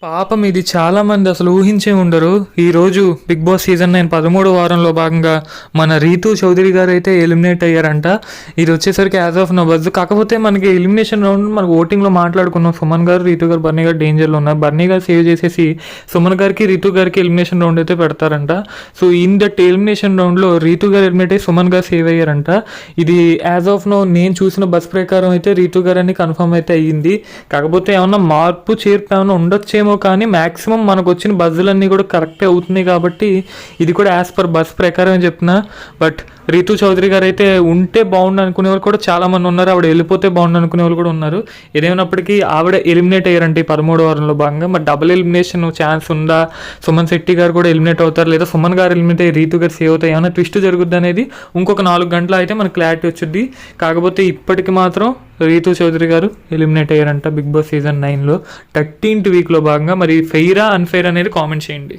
పాపం ఇది చాలామంది అసలు ఊహించే ఉండరు. ఈరోజు బిగ్ బాస్ సీజన్ 9 13వ వారంలో భాగంగా మన రీతూ చౌదరి గారు అయితే ఎలిమినేట్ అయ్యారంట. ఇది వచ్చేసరికి యాజ్ ఆఫ్ నో బజ్. కాకపోతే మనకి ఎలిమినేషన్ రౌండ్ మనకు ఓటింగ్లో మాట్లాడుకున్నాం. సుమన్ గారు, రీతూ గారు, బర్నీ గారు డేంజర్లో ఉన్నారు. బర్నీ గారు సేవ్ చేసేసి సుమన్ గారికి, రీతూ గారికి ఎలిమినేషన్ రౌండ్ అయితే పెడతారంట. సో ఇన్ దట్ ఎలిమినేషన్ రౌండ్లో రీతూ గారు ఎలిమినేట్ అయ్యి సుమన్ గారు సేవ్ అయ్యారంట. ఇది యాజ్ ఆఫ్ నో నేను చూసిన బస్ ప్రకారం అయితే రీతూ గారు అని కన్ఫర్మ్ అయితే అయ్యింది. కాకపోతే ఏమన్నా మార్పు చేర్పు ఏమైనా ఉండొచ్చేమో, కానీ మ్యాక్సిమం మనకు వచ్చిన బజ్జులన్నీ కూడా కరెక్టే అవుతున్నాయి. కాబట్టి ఇది కూడా యాజ్ పర్ బస్ ప్రకారం చెప్తున్నా. బట్ రీతూ చౌదరి గారు అయితే ఉంటే బాగుండు అనుకునే వాళ్ళు కూడా చాలామంది ఉన్నారు. ఆవిడ వెళ్ళిపోతే బాగుండు అనుకునే వాళ్ళు కూడా ఉన్నారు. ఏదేమైనప్పటికీ ఆవిడ ఎలిమినేట్ అయ్యారంటే 13వ వారంలో భాగంగా. మరి డబుల్ ఎలిమినేషన్ ఛాన్స్ ఉందా? సుమన్ శెట్టి గారు కూడా ఎలిమినేట్ అవుతారు, లేదా సుమన్ గారు ఎలిమినేట్ అయ్యి రీతూ గారు సేవ్ అవుతాయి, ఏమైనా ట్విస్ట్ జరుగుద్ది అనేది ఇంకొక 4 గంటలు అయితే మనకు క్లారిటీ వచ్చింది. కాకపోతే ఇప్పటికి మాత్రం రీతూ చౌదరి గారు ఎలిమినేట్ అయ్యారంట బిగ్ బాస్ సీజన్ 9లో 13th వీక్లో భాగంగా. మరి ఫెయిరా అన్ఫెయిర్ అనేది కామెంట్ చేయండి.